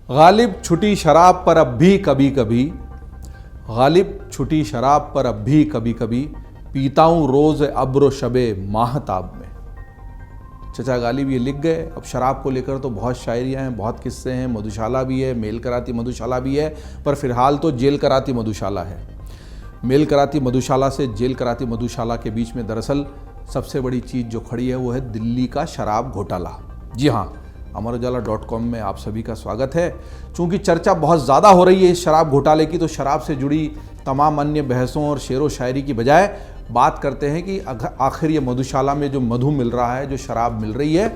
गालिब छुटी शराब पर अब भी कभी कभी, गालिब छुटी शराब पर अब भी कभी कभी, पीता हूँ रोज़ अब्र शबे माहताब में। चचा गालिब ये लिख गए। अब शराब को लेकर तो बहुत शायरियाँ हैं, बहुत किस्से हैं, मधुशाला भी है, मेल कराती मधुशाला भी है, पर फिलहाल तो जेल कराती मधुशाला है। मेल कराती मधुशाला से जेल कराती मधुशाला के बीच में दरअसल सबसे बड़ी चीज़ जो खड़ी है वो है दिल्ली का शराब घोटाला। जी हाँ, अमरउजाला.com में आप सभी का स्वागत है। चूँकि चर्चा बहुत ज़्यादा हो रही है इस शराब घोटाले की, तो शराब से जुड़ी तमाम अन्य बहसों और शेर व शायरी की बजाय बात करते हैं कि आखिर ये मधुशाला में जो मधु मिल रहा है, जो शराब मिल रही है,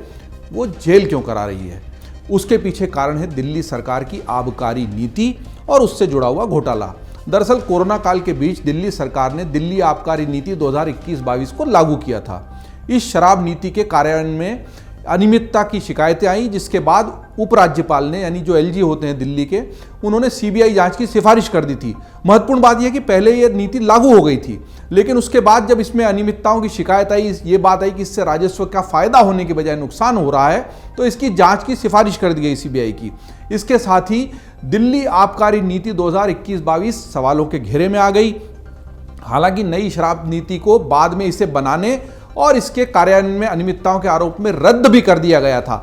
वो जेल क्यों करा रही है। उसके पीछे कारण है दिल्ली सरकार की आबकारी नीति और उससे जुड़ा हुआ घोटाला। दरअसल कोरोना काल के बीच दिल्ली सरकार ने दिल्ली आबकारी नीति 2021-22 को लागू किया था। इस शराब नीति के कार्यान्वयन में अनियमितता की शिकायतें आई, जिसके बाद उपराज्यपाल ने, यानी जो एलजी होते हैं दिल्ली के, उन्होंने सीबीआई जांच की सिफारिश कर दी थी। महत्वपूर्ण बात यह कि पहले ये नीति लागू हो गई थी, लेकिन उसके बाद जब इसमें अनियमितताओं की शिकायत आई, ये बात आई कि इससे राजस्व का फायदा होने के बजाय नुकसान हो रहा है, तो इसकी जांच की सिफारिश कर दी गई सीबीआई की। इसके साथ ही दिल्ली आबकारी नीति 2021-22 सवालों के घेरे में आ गई। हालांकि नई शराब नीति को बाद में इसे बनाने और इसके कार्यान्वयन में अनियमितताओं के आरोप में रद्द भी कर दिया गया था।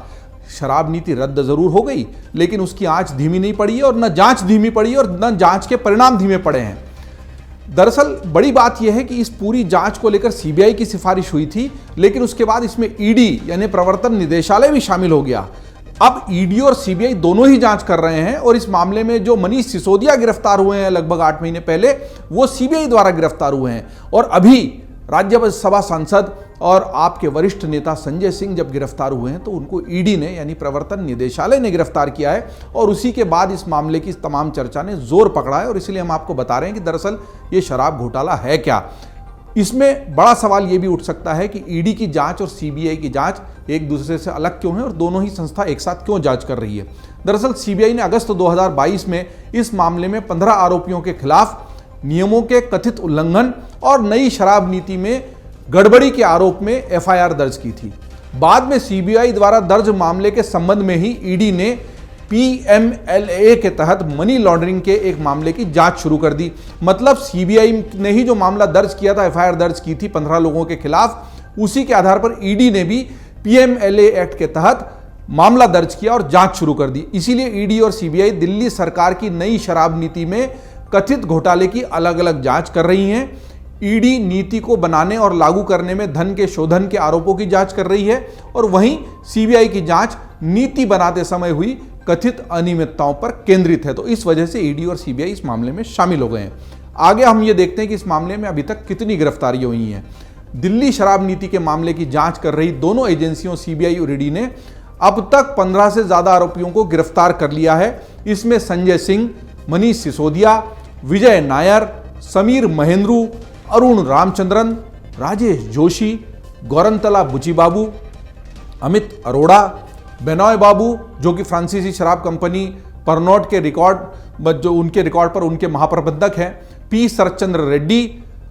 शराब नीति रद्द जरूर हो गई, लेकिन उसकी आंच धीमी नहीं पड़ी और न जांच धीमी पड़ी और न जांच के परिणाम धीमे पड़े हैं। दरअसल बड़ी बात यह है कि इस पूरी जांच को लेकर सीबीआई की सिफारिश हुई थी, लेकिन उसके बाद इसमें ईडी यानी प्रवर्तन निदेशालय भी शामिल हो गया। अब ईडी और सीबीआई दोनों ही जांच कर रहे हैं और इस मामले में जो मनीष सिसोदिया गिरफ्तार हुए हैं लगभग 8 महीने पहले, वो सीबीआई द्वारा गिरफ्तार हुए हैं। और अभी राज्यसभा सांसद और आपके वरिष्ठ नेता संजय सिंह जब गिरफ्तार हुए हैं तो उनको ईडी ने, यानी प्रवर्तन निदेशालय ने गिरफ्तार किया है। और उसी के बाद इस मामले की तमाम चर्चा ने जोर पकड़ा है और इसलिए हम आपको बता रहे हैं कि दरअसल ये शराब घोटाला है क्या। इसमें बड़ा सवाल ये भी उठ सकता है कि ईडी की जांच और सीबीआई की जांच एक दूसरे से अलग क्यों है और दोनों ही संस्था एक साथ क्यों जांच कर रही है। दरअसल सीबीआई ने अगस्त 2022 में इस मामले में 15 आरोपियों के खिलाफ नियमों के कथित उल्लंघन और नई शराब नीति में गड़बड़ी के आरोप में एफआईआर दर्ज की थी। बाद में सीबीआई द्वारा दर्ज मामले के संबंध में ही ईडी ने पीएमएलए के तहत मनी लॉन्ड्रिंग के एक मामले की जांच शुरू कर दी। मतलब सीबीआई ने ही जो मामला दर्ज किया था, एफआईआर दर्ज की थी 15 लोगों के खिलाफ, उसी के आधार पर ईडी ने भी पीएमएलए एक्ट के तहत मामला दर्ज किया और जांच शुरू कर दी। इसीलिए ईडी और सीबीआई दिल्ली सरकार की नई शराब नीति में कथित घोटाले की अलग अलग जांच कर रही हैं। ईडी नीति को बनाने और लागू करने में धन के शोधन के आरोपों की जांच कर रही है और वहीं सीबीआई की जांच नीति बनाते समय हुई कथित अनियमितताओं पर केंद्रित है। तो इस वजह से ईडी और सीबीआई इस मामले में शामिल हो गए हैं। आगे हम ये देखते हैं कि इस मामले में अभी तक कितनी गिरफ्तारियां हुई हैं। दिल्ली शराब नीति के मामले की जांच कर रही दोनों एजेंसियों सीबीआई और ईडी ने अब तक 15 से ज्यादा आरोपियों को गिरफ्तार कर लिया है। इसमें संजय सिंह, मनीष सिसोदिया, विजय नायर, समीर महेंद्रू, अरुण रामचंद्रन, राजेश जोशी, गौरंतला बुचीबाबू, अमित अरोड़ा, बेनॉय बाबू जो कि फ्रांसीसी शराब कंपनी परनोट के रिकॉर्ड पर उनके महाप्रबंधक हैं, पी शरतचंद्र रेड्डी,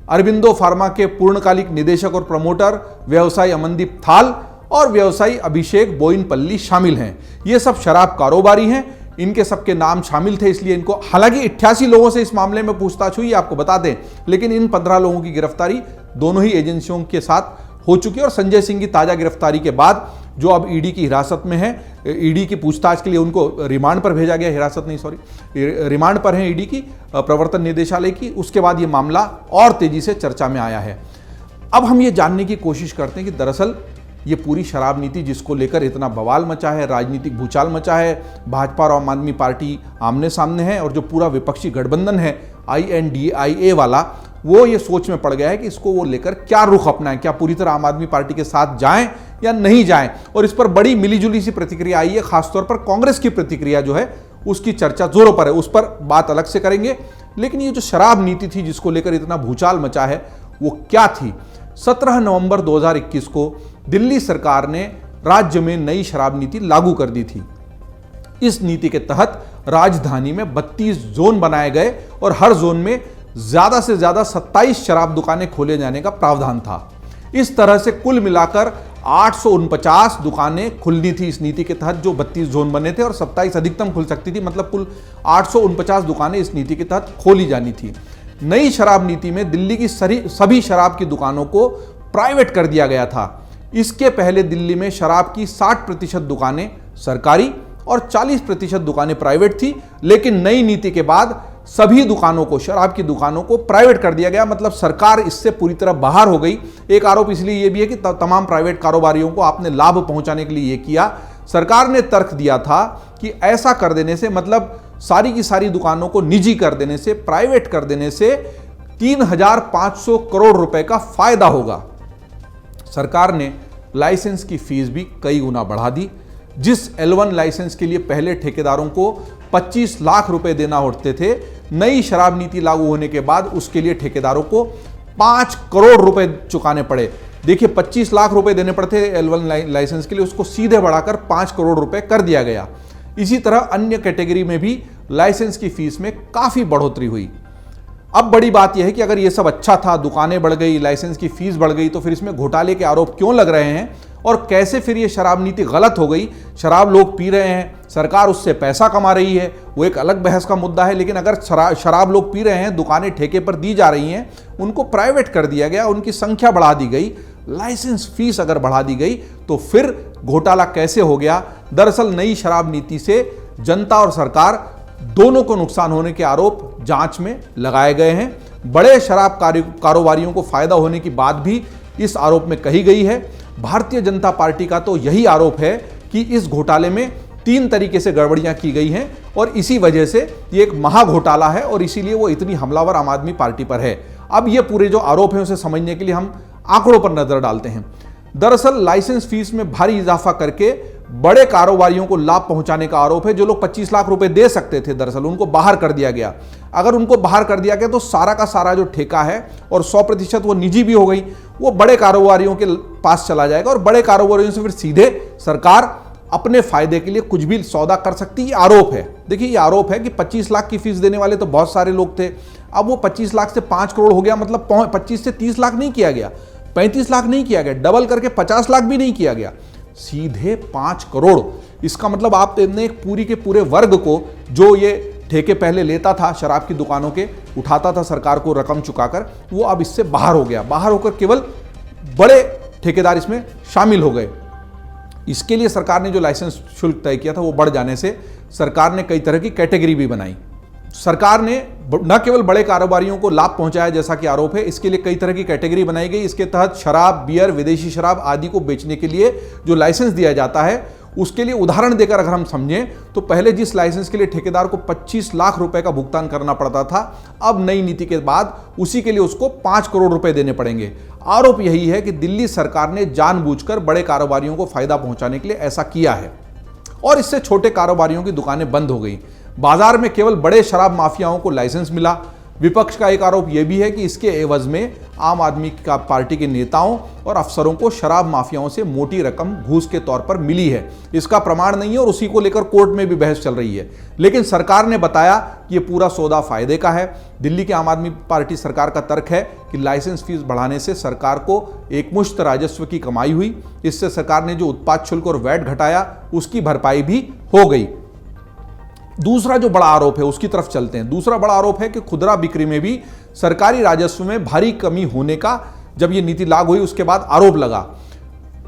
अरबिंदो फार्मा के पूर्णकालिक निदेशक और प्रमोटर व्यवसायी अमनदीप थाल और व्यवसायी अभिषेक बोइनपल्ली शामिल हैं। ये सब शराब कारोबारी हैं। इनके सबके नाम शामिल थे, इसलिए इनको, हालांकि 88 लोगों से इस मामले में पूछताछ हुई, आपको बता दें, लेकिन इन 15 लोगों की गिरफ्तारी दोनों ही एजेंसियों के साथ हो चुकी है। और संजय सिंह की ताजा गिरफ्तारी के बाद जो अब ईडी की हिरासत में है, ईडी की पूछताछ के लिए उनको रिमांड पर भेजा गया, हिरासत नहीं सॉरी, रिमांड पर है ईडी की, प्रवर्तन निदेशालय की। उसके बाद ये मामला और तेजी से चर्चा में आया है। अब हम ये जानने की कोशिश करते हैं कि दरअसल ये पूरी शराब नीति जिसको लेकर इतना बवाल मचा है, राजनीतिक भूचाल मचा है, भाजपा और आम आदमी पार्टी आमने सामने है और जो पूरा विपक्षी गठबंधन है INDIA वाला, वो ये सोच में पड़ गया है कि इसको वो लेकर क्या रुख अपनाएं, क्या पूरी तरह आम आदमी पार्टी के साथ जाएं या नहीं जाएं। और इस पर बड़ी मिलीजुली सी प्रतिक्रिया आई है, खासतौर पर कांग्रेस की प्रतिक्रिया जो है उसकी चर्चा जोरों पर है, उस पर बात अलग से करेंगे। लेकिन ये जो शराब नीति थी जिसको लेकर इतना भूचाल मचा है, वो क्या थी। 17 नवंबर 2021 को दिल्ली सरकार ने राज्य में नई शराब नीति लागू कर दी थी। इस नीति के तहत राजधानी में 32 जोन बनाए गए और हर जोन में ज्यादा से ज्यादा 27 शराब दुकानें खोले जाने का प्रावधान था। इस तरह से कुल मिलाकर 849 दुकानें खुलनी थी इस नीति के तहत, जो 32 जोन बने थे, और 27 अधिकतम खुल सकती थी। मतलब कुल 849 दुकानें इस नीति के तहत खोली जानी थी। नई शराब नीति में दिल्ली की सभी शराब की दुकानों को प्राइवेट कर दिया गया था। इसके पहले दिल्ली में शराब की 60% दुकानें सरकारी और 40% दुकानें प्राइवेट थी, लेकिन नई नीति के बाद सभी दुकानों को, शराब की दुकानों को प्राइवेट कर दिया गया। मतलब सरकार इससे पूरी तरह बाहर हो गई। एक आरोप इसलिए यह भी है कि तमाम प्राइवेट कारोबारियों को आपने लाभ पहुंचाने के लिए यह किया। सरकार ने तर्क दिया था कि ऐसा कर देने से, मतलब सारी की सारी दुकानों को निजी कर देने से, प्राइवेट कर देने से 3500 करोड़ रुपए का फायदा होगा। सरकार ने लाइसेंस की फीस भी कई गुना बढ़ा दी। जिस L1 लाइसेंस के लिए पहले ठेकेदारों को 25 लाख रुपए देना होते थे, नई शराब नीति लागू होने के बाद उसके लिए ठेकेदारों को 5 करोड़ रुपए चुकाने पड़े। देखिए, 25 लाख रुपए देने पड़ते थे L1 लाइसेंस के लिए, उसको सीधे बढ़ाकर 5 करोड़ रुपए कर दिया गया। इसी तरह अन्य कैटेगरी में भी लाइसेंस की फीस में काफी बढ़ोतरी हुई। अब बड़ी बात यह है कि अगर ये सब अच्छा था, दुकानें बढ़ गई, लाइसेंस की फीस बढ़ गई, तो फिर इसमें घोटाले के आरोप क्यों लग रहे हैं और कैसे फिर ये शराब नीति गलत हो गई? शराब लोग पी रहे हैं, सरकार उससे पैसा कमा रही है, वो एक अलग बहस का मुद्दा है। लेकिन अगर शराब लोग पी रहे हैं, दुकानें ठेके पर दी जा रही हैं, उनको प्राइवेट कर दिया गया, उनकी संख्या बढ़ा दी गई, लाइसेंस फीस अगर बढ़ा दी गई, तो फिर घोटाला कैसे हो गया? दरअसल नई शराब नीति से जनता और सरकार दोनों को नुकसान होने के आरोप जांच में लगाए गए हैं। बड़े शराब कारोबारियों को फायदा होने की बात भी इस आरोप में कही गई है। भारतीय जनता पार्टी का तो यही आरोप है कि इस घोटाले में 3 तरीके से गड़बड़ियां की गई हैं और इसी वजह से ये एक महा घोटाला है और इसीलिए वो इतनी हमलावर आम आदमी पार्टी पर है। अब ये पूरे जो आरोप हैं उसे समझने के लिए हम आंकड़ों पर नजर डालते हैं। दरअसल लाइसेंस फीस में भारी इजाफा करके बड़े कारोबारियों को लाभ पहुंचाने का आरोप है। जो लोग 25 लाख रुपए दे सकते थे, दरअसल उनको बाहर कर दिया गया। अगर उनको बाहर कर दिया गया तो सारा का सारा जो ठेका है और 100% वो निजी भी हो गई, वो बड़े कारोबारियों के पास चला जाएगा और बड़े कारोबारियों से फिर सीधे सरकार अपने फायदे के लिए कुछ भी सौदा कर सकती है। ये आरोप है। देखिए, ये आरोप है कि 25 लाख की फीस देने वाले तो बहुत सारे लोग थे। अब वो 25 लाख से 5 करोड़ हो गया, मतलब 25 से 30 लाख नहीं किया गया, 35 लाख नहीं किया गया, डबल करके 50 लाख भी नहीं किया गया, सीधे 5 करोड़। इसका मतलब आपने पूरी के पूरे वर्ग को, जो ये ठेके पहले लेता था शराब की दुकानों के, उठाता था सरकार को रकम चुकाकर, वो अब इससे बाहर हो गया। बाहर होकर केवल बड़े ठेकेदार इसमें शामिल हो गए। इसके लिए सरकार ने जो लाइसेंस शुल्क तय किया था वो बढ़ जाने से सरकार ने कई तरह की कैटेगरी भी बनाई। सरकार ने न केवल बड़े कारोबारियों को लाभ पहुंचाया जैसा कि आरोप है, इसके लिए कई तरह की कैटेगरी बनाई गई। इसके तहत शराब, बियर, विदेशी शराब आदि को बेचने के लिए जो लाइसेंस दिया जाता है, उसके लिए उदाहरण देकर अगर हम समझें तो पहले जिस लाइसेंस के लिए ठेकेदार को 25 लाख रुपए का भुगतान करना पड़ता था, अब नई नीति के बाद उसी के लिए उसको 5 करोड़ रुपए देने पड़ेंगे। आरोप यही है कि दिल्ली सरकार ने जानबूझकर बड़े कारोबारियों को फायदा पहुंचाने के लिए ऐसा किया है और इससे छोटे कारोबारियों की दुकानें बंद हो गई। बाजार में केवल बड़े शराब माफियाओं को लाइसेंस मिला। विपक्ष का एक आरोप यह भी है कि इसके एवज में आम आदमी का पार्टी के नेताओं और अफसरों को शराब माफियाओं से मोटी रकम घूस के तौर पर मिली है। इसका प्रमाण नहीं है और उसी को लेकर कोर्ट में भी बहस चल रही है। लेकिन सरकार ने बताया कि यह पूरा सौदा फायदे का है। दिल्ली की आम आदमी पार्टी सरकार का तर्क है कि लाइसेंस फीस बढ़ाने से सरकार को एकमुश्त राजस्व की कमाई हुई। इससे सरकार ने जो उत्पाद शुल्क और वैट घटाया उसकी भरपाई भी हो गई। दूसरा जो बड़ा आरोप है उसकी तरफ चलते हैं। दूसरा बड़ा आरोप है कि खुदरा बिक्री में भी सरकारी राजस्व में भारी कमी होने का जब ये नीति लागू हुई उसके बाद आरोप लगा।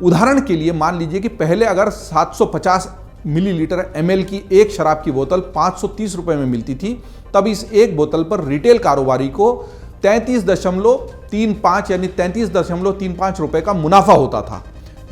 उदाहरण के लिए मान लीजिए कि पहले अगर 750 मिलीलीटर ml की एक शराब की बोतल 530 रुपए में मिलती थी, तब इस एक बोतल पर रिटेल कारोबारी को 33.35 यानी 33.35 रुपए का मुनाफा होता था,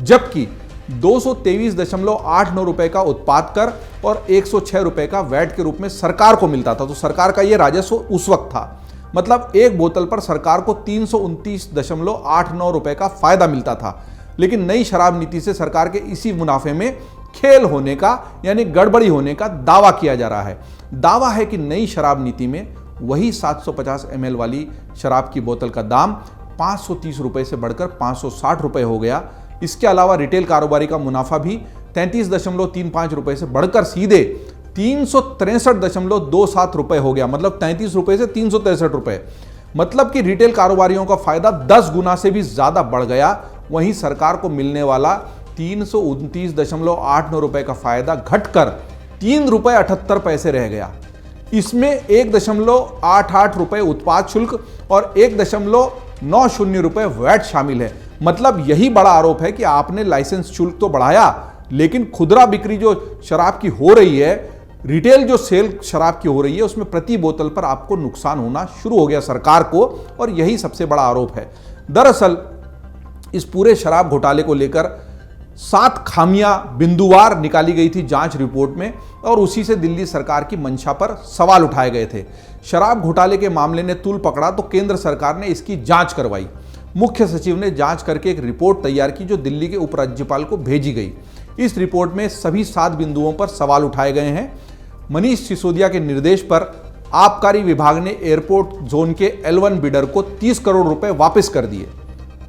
जबकि 223.89 रुपए का उत्पाद कर और 106 रुपए का वैट के रूप में सरकार को मिलता था। तो सरकार का यह राजस्व उस वक्त था। मतलब एक बोतल पर सरकार को 329.89 रुपए का फायदा मिलता था। लेकिन नई शराब नीति से सरकार के इसी मुनाफे में खेल होने का यानी गड़बड़ी होने का दावा किया जा रहा है। दावा है कि नई शराब नीति में वही 750 ml वाली शराब की बोतल का दाम 530 रुपए से बढ़कर 560 रुपए हो गया। इसके अलावा रिटेल कारोबारी का मुनाफा भी 33.35 रुपए से बढ़कर सीधे 363.27 रुपए हो गया। मतलब 33 रुपए से 363 रुपए। मतलब कि रिटेल कारोबारियों का फायदा 10 गुना से भी ज्यादा बढ़ गया। वहीं सरकार को मिलने वाला 329.89 रुपए का फायदा घटकर 3 रुपए 78 पैसे रह गया। इसमें 1.88 रुपए उत्पाद शुल्क और 1.90 रुपए वैट शामिल है। मतलब यही बड़ा आरोप है कि आपने लाइसेंस शुल्क तो बढ़ाया, लेकिन खुदरा बिक्री जो शराब की हो रही है, रिटेल जो सेल शराब की हो रही है, उसमें प्रति बोतल पर आपको नुकसान होना शुरू हो गया सरकार को, और यही सबसे बड़ा आरोप है। दरअसल इस पूरे शराब घोटाले को लेकर 7 खामियां बिंदुवार निकाली गई थी जांच रिपोर्ट में, और उसी से दिल्ली सरकार की मंशा पर सवाल उठाए गए थे। शराब घोटाले के मामले ने तूल पकड़ा तो केंद्र सरकार ने इसकी जांच करवाई। मुख्य सचिव ने जांच करके एक रिपोर्ट तैयार की जो दिल्ली के उपराज्यपाल को भेजी गई। इस रिपोर्ट में सभी 7 बिंदुओं पर सवाल उठाए गए हैं। मनीष सिसोदिया के निर्देश पर आबकारी विभाग ने एयरपोर्ट जोन के L1 बिडर को 30 करोड़ रुपए वापस कर दिए।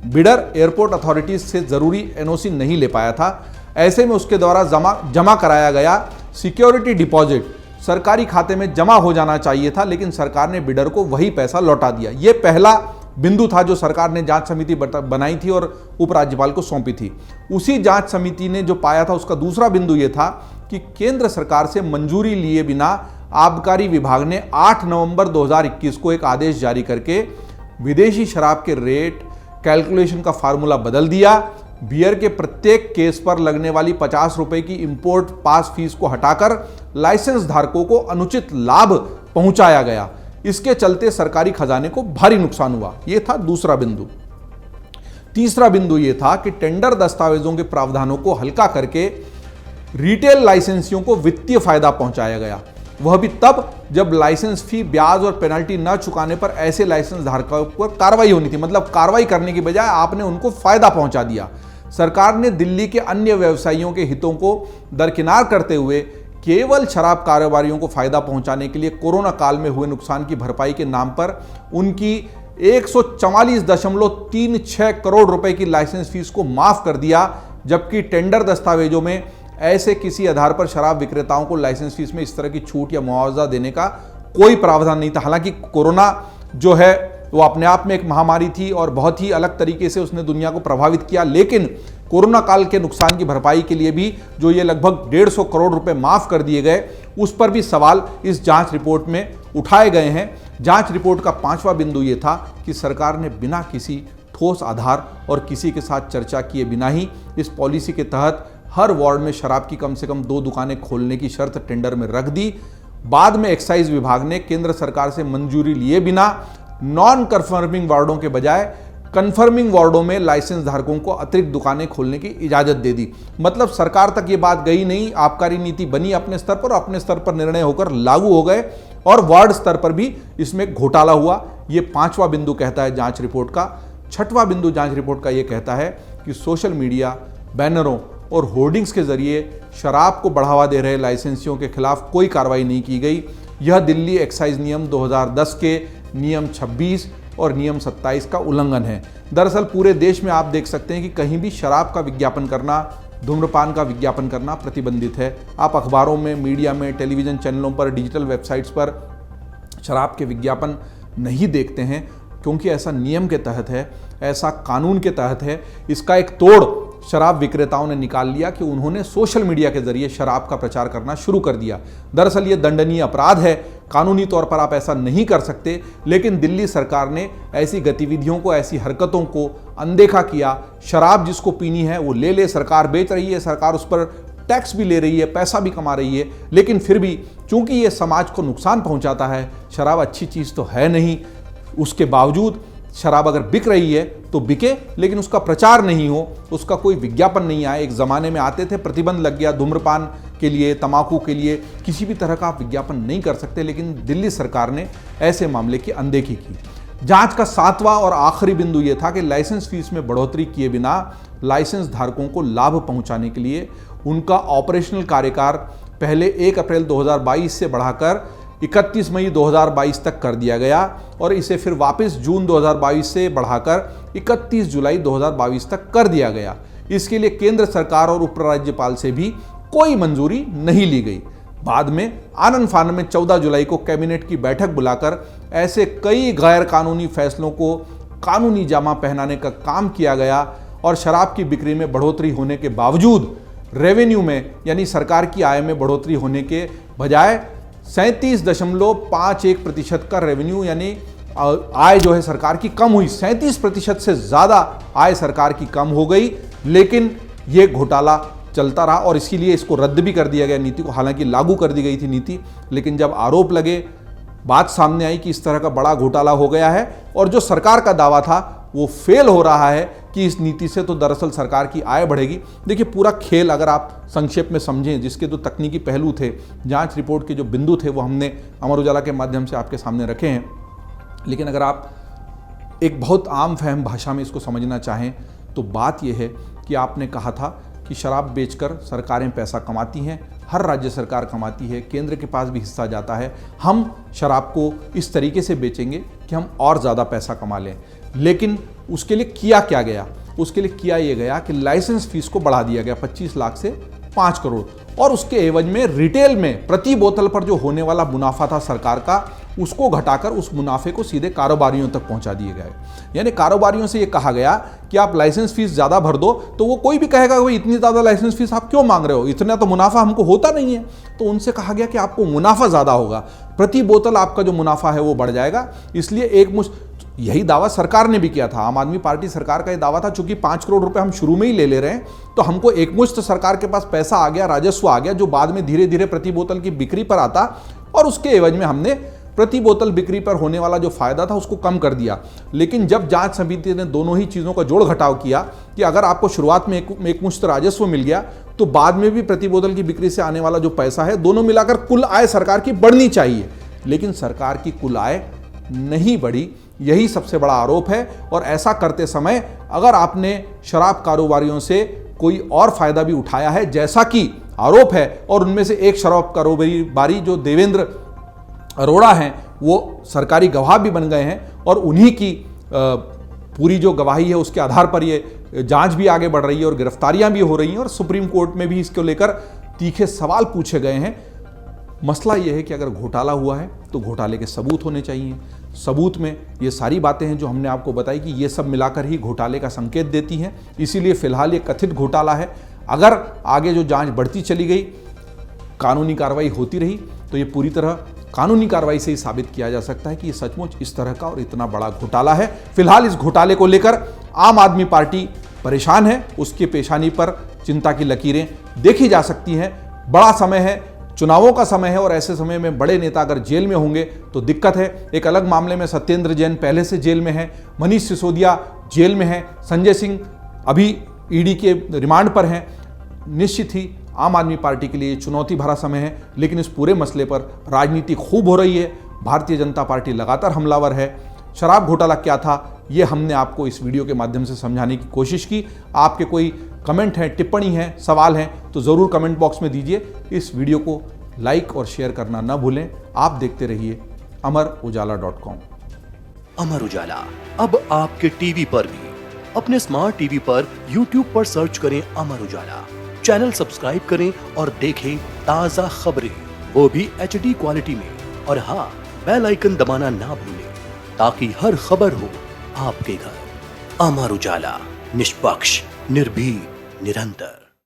बिडर एयरपोर्ट अथॉरिटीज से जरूरी NOC नहीं ले पाया था। ऐसे में उसके द्वारा जमा कराया गया सिक्योरिटी डिपॉजिट सरकारी खाते में जमा हो जाना चाहिए था, लेकिन सरकार ने बिडर को वही पैसा लौटा दिया। यह पहला बिंदु था जो सरकार ने जांच समिति बनाई थी और उपराज्यपाल को सौंपी थी। उसी जांच समिति ने जो पाया था, उसका दूसरा बिंदु यह था कि केंद्र सरकार से मंजूरी लिए बिना आबकारी विभाग ने 8 नवंबर 2021 को एक आदेश जारी करके विदेशी शराब के रेट कैलकुलेशन का फार्मूला बदल दिया। बियर के प्रत्येक केस पर लगने वाली 50 रुपए की इंपोर्ट पास फीस को हटाकर लाइसेंस धारकों को अनुचित लाभ पहुंचाया गया। इसके चलते सरकारी खजाने को भारी नुकसान हुआ। यह था दूसरा बिंदु। तीसरा बिंदु यह था कि टेंडर दस्तावेजों के प्रावधानों को हल्का करके रिटेल लाइसेंसियों को वित्तीय फायदा पहुंचाया गया, वह भी तब जब लाइसेंस फी, ब्याज और पेनल्टी न चुकाने पर ऐसे लाइसेंस धारकों पर कार्रवाई होनी थी। मतलब कार्रवाई करने की बजाय आपने उनको फायदा पहुंचा दिया। सरकार ने दिल्ली के अन्य व्यवसायियों के हितों को दरकिनार करते हुए केवल शराब कारोबारियों को फायदा पहुंचाने के लिए कोरोना काल में हुए नुकसान की भरपाई के नाम पर उनकी 144.36 करोड़ रुपए की लाइसेंस फीस को माफ कर दिया, जबकि टेंडर दस्तावेजों में ऐसे किसी आधार पर शराब विक्रेताओं को लाइसेंस फीस में इस तरह की छूट या मुआवजा देने का कोई प्रावधान नहीं था। हालांकि कोरोना जो है वो अपने आप में एक महामारी थी और बहुत ही अलग तरीके से उसने दुनिया को प्रभावित किया, लेकिन कोरोना काल के नुकसान की भरपाई के लिए भी जो ये लगभग 150 करोड़ रुपए माफ कर दिए गए, उस पर भी सवाल इस जांच रिपोर्ट में उठाए गए हैं। जांच रिपोर्ट का 5वां बिंदु ये था कि सरकार ने बिना किसी ठोस आधार और किसी के साथ चर्चा किए बिना ही इस पॉलिसी के तहत हर वार्ड में शराब की कम से कम 2 दुकानें खोलने की शर्त टेंडर में रख दी। बाद में एक्साइज विभाग ने केंद्र सरकार से मंजूरी लिए बिना नॉन कन्फर्मिंग वार्डों के बजाय कन्फर्मिंग वार्डों में लाइसेंस धारकों को अतिरिक्त दुकानें खोलने की इजाजत दे दी। मतलब सरकार तक ये बात गई नहीं, आबकारी नीति बनी अपने स्तर पर, अपने स्तर पर निर्णय होकर लागू हो गए और वार्ड स्तर पर भी इसमें घोटाला हुआ। ये 5वां बिंदु कहता है जांच रिपोर्ट का। 6वां बिंदु जांच रिपोर्ट का ये कहता है कि सोशल मीडिया, बैनरों और होर्डिंग्स के जरिए शराब को बढ़ावा दे रहे लाइसेंसियों के खिलाफ कोई कार्रवाई नहीं की गई। यह दिल्ली एक्साइज नियम 2010 के नियम 26 और नियम 27 का उल्लंघन है। दरअसल पूरे देश में आप देख सकते हैं कि कहीं भी शराब का विज्ञापन करना, धूम्रपान का विज्ञापन करना प्रतिबंधित है। आप अखबारों में, मीडिया में, टेलीविजन चैनलों पर, डिजिटल वेबसाइट्स पर शराब के विज्ञापन नहीं देखते हैं, क्योंकि ऐसा नियम के तहत है, ऐसा कानून के तहत है। इसका एक तोड़ शराब विक्रेताओं ने निकाल लिया कि उन्होंने सोशल मीडिया के जरिए शराब का प्रचार करना शुरू कर दिया। दरअसल ये दंडनीय अपराध है, कानूनी तौर पर आप ऐसा नहीं कर सकते, लेकिन दिल्ली सरकार ने ऐसी गतिविधियों को, ऐसी हरकतों को अनदेखा किया। शराब जिसको पीनी है वो ले ले, सरकार बेच रही है, सरकार उस पर टैक्स भी ले रही है, पैसा भी कमा रही है, लेकिन फिर भी चूंकि ये समाज को नुकसान पहुंचाता है, शराब अच्छी चीज़ तो है नहीं, उसके बावजूद शराब अगर बिक रही है तो बिके, लेकिन उसका प्रचार नहीं हो, उसका कोई विज्ञापन नहीं आए। एक ज़माने में आते थे, प्रतिबंध लग गया, धूम्रपान के लिए, तंबाकू के लिए किसी भी तरह का आप विज्ञापन नहीं कर सकते, लेकिन दिल्ली सरकार ने ऐसे मामले की अनदेखी की। जांच का 7वां और आखिरी बिंदु यह था कि लाइसेंस फीस में बढ़ोतरी किए बिना लाइसेंस धारकों को लाभ पहुंचाने के लिए उनका ऑपरेशनल कार्यकाल पहले 1 अप्रैल 2022 से बढ़ाकर 31 मई 2022 तक कर दिया गया और इसे फिर वापस जून 2022 से बढ़ाकर 31 जुलाई 2022 तक कर दिया गया। इसके लिए केंद्र सरकार और उपराज्यपाल से भी कोई मंजूरी नहीं ली गई। बाद में आनन फानन में 14 जुलाई को कैबिनेट की बैठक बुलाकर ऐसे कई गैर कानूनी फैसलों को कानूनी जामा पहनाने का काम किया गया और शराब की बिक्री में बढ़ोतरी होने के बावजूद रेवेन्यू में यानी सरकार की आय में बढ़ोतरी होने के बजाय 37.51% का रेवेन्यू यानी आय जो है सरकार की कम हुई। 37% से ज़्यादा आय सरकार की कम हो गई, लेकिन ये घोटाला चलता रहा और इसीलिए इसको रद्द भी कर दिया गया नीति को। हालांकि लागू कर दी गई थी नीति, लेकिन जब आरोप लगे, बात सामने आई कि इस तरह का बड़ा घोटाला हो गया है और जो सरकार का दावा था वो फेल हो रहा है कि इस नीति से तो दरअसल सरकार की आय बढ़ेगी। देखिए, पूरा खेल अगर आप संक्षेप में समझें, जिसके जो तकनीकी पहलू थे, जांच रिपोर्ट के जो बिंदु थे, वो हमने अमर उजाला के माध्यम से आपके सामने रखे हैं। लेकिन अगर आप एक बहुत आम फहम भाषा में इसको समझना चाहें तो बात यह है कि आपने कहा था कि शराब बेचकर सरकारें पैसा कमाती हैं, हर राज्य सरकार कमाती है, केंद्र के पास भी हिस्सा जाता है। हम शराब को इस तरीके से बेचेंगे कि हम और ज़्यादा पैसा कमा लें। लेकिन उसके लिए किया क्या गया? उसके लिए किया ये गया कि लाइसेंस फीस को बढ़ा दिया गया 25 लाख से 5 करोड़ और उसके एवज में रिटेल में प्रति बोतल पर जो होने वाला मुनाफा था सरकार का, उसको घटाकर उस मुनाफे को सीधे कारोबारियों तक पहुंचा दिए गए। यानी कारोबारियों से ये कहा गया कि आप लाइसेंस फीस ज़्यादा भर दो, तो वो कोई भी कहेगा भाई इतनी ज़्यादा लाइसेंस फीस आप क्यों मांग रहे हो, इतना तो मुनाफा हमको होता नहीं है। तो उनसे कहा गया कि आपको मुनाफा ज़्यादा होगा, प्रति बोतल आपका जो मुनाफा है वो बढ़ जाएगा। इसलिए एक मुश्त यही दावा सरकार ने भी किया था, आम आदमी पार्टी सरकार का ये दावा था, चूंकि 5 करोड़ रुपए हम शुरू में ही ले रहे हैं तो हमको एकमुश्त सरकार के पास पैसा आ गया, राजस्व आ गया, जो बाद में धीरे धीरे प्रति बोतल की बिक्री पर आता और उसके एवज में हमने प्रति बोतल बिक्री पर होने वाला जो फायदा था उसको कम कर दिया। लेकिन जब जांच समिति ने दोनों ही चीज़ों का जोड़ घटाव किया कि अगर आपको शुरुआत में एकमुश्त राजस्व मिल गया तो बाद में भी प्रति बोतल की बिक्री से आने वाला जो पैसा है, दोनों मिलाकर कुल आय सरकार की बढ़नी चाहिए। लेकिन सरकार की कुल आय नहीं बढ़ी, यही सबसे बड़ा आरोप है। और ऐसा करते समय अगर आपने शराब कारोबारियों से कोई और फायदा भी उठाया है, जैसा कि आरोप है, और उनमें से एक शराब कारोबारी जो देवेंद्र अरोड़ा हैं, वो सरकारी गवाह भी बन गए हैं और उन्हीं की पूरी जो गवाही है उसके आधार पर ये जांच भी आगे बढ़ रही है और गिरफ्तारियां भी हो रही हैं और सुप्रीम कोर्ट में भी इसको लेकर तीखे सवाल पूछे गए हैं। मसला ये है कि अगर घोटाला हुआ है तो घोटाले के सबूत होने चाहिए। सबूत में ये सारी बातें हैं जो हमने आपको बताई कि ये सब मिलाकर ही घोटाले का संकेत देती हैं। इसीलिए फिलहाल ये कथित घोटाला है। अगर आगे जो जांच बढ़ती चली गई, कानूनी कार्रवाई होती रही, तो ये पूरी तरह कानूनी कार्रवाई से ही साबित किया जा सकता है कि ये सचमुच इस तरह का और इतना बड़ा घोटाला है। फिलहाल इस घोटाले को लेकर आम आदमी पार्टी परेशान है, उसके पेशानी पर चिंता की लकीरें देखी जा सकती हैं। बड़ा समय है, चुनावों का समय है और ऐसे समय में बड़े नेता अगर जेल में होंगे तो दिक्कत है। एक अलग मामले में सत्येंद्र जैन पहले से जेल में है, मनीष सिसोदिया जेल में है, संजय सिंह अभी ईडी के रिमांड पर हैं। निश्चित ही आम आदमी पार्टी के लिए चुनौती भरा समय है, लेकिन इस पूरे मसले पर राजनीति खूब हो रही है। भारतीय जनता पार्टी लगातार हमलावर है। शराब घोटाला क्या था, ये हमने आपको इस वीडियो के माध्यम से समझाने की कोशिश की। आपके कोई कमेंट हैं, टिप्पणी हैं, सवाल हैं तो ज़रूर कमेंट बॉक्स में दीजिए। इस वीडियो को लाइक और शेयर करना न भूलें। आप देखते रहिए अमरउजाला.com। अमर उजाला अब आपके टीवी पर भी। अपने स्मार्ट टीवी पर YouTube पर सर्च करें अमर उजाला, चैनल सब्सक्राइब करें और देखें ताज़ा खबरें, वो भी HD क्वालिटी में। और हाँ, बेल आइकन दबाना ना भूलें ताकि हर खबर हो आपके घर। अमर उजाला, निष्पक्ष, निर्भीक, निरंतर।